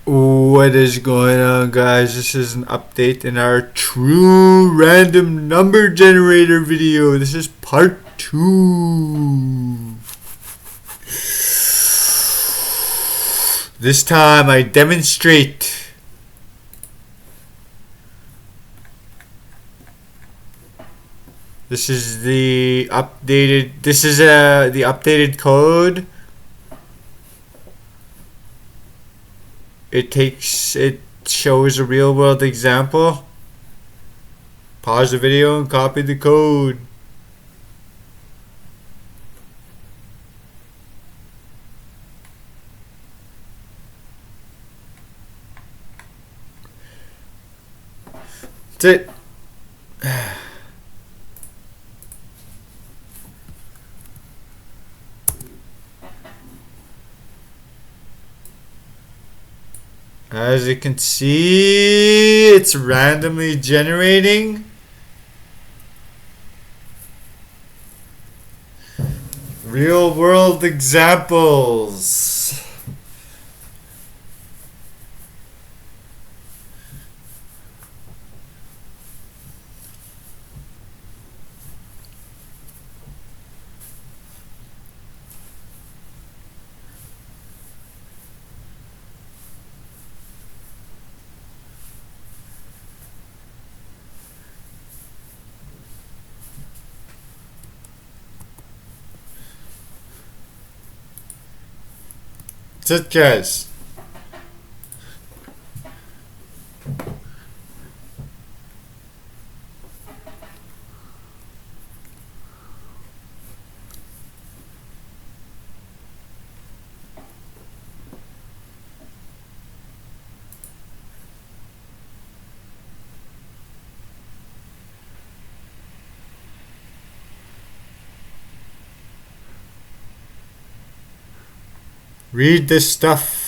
What is going on, guys? This is an update in our true random number generator video. This is part 2. This time I demonstrate the updated code. It shows a real world example. Pause the video and copy the code. That's it. As you can see, it's randomly generating real world examples. That's it, guys. Read this stuff.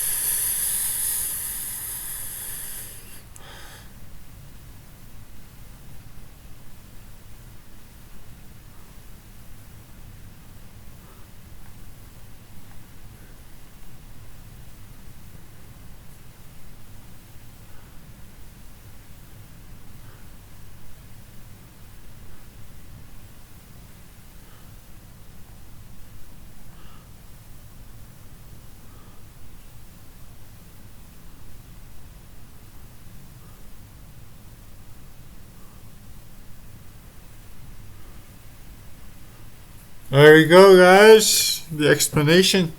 There you go, guys. The explanation.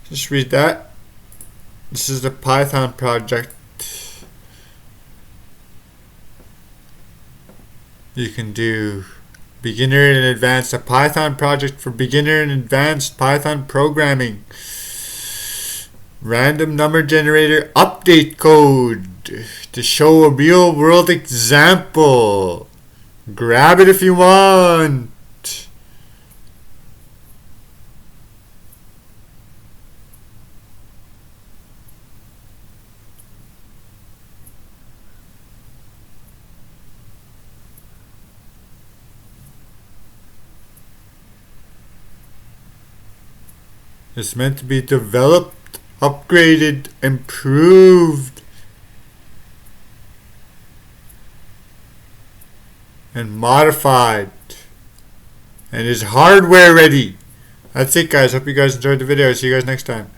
Just read that. This is the Python project. You can do beginner and advanced, a Python project for beginner and advanced Python programming. Random number generator update code to show a real world example. Grab it if you want. It's meant to be developed, upgraded, improved, and modified, and is hardware ready. That's it, guys. Hope you guys enjoyed the video. See you guys next time.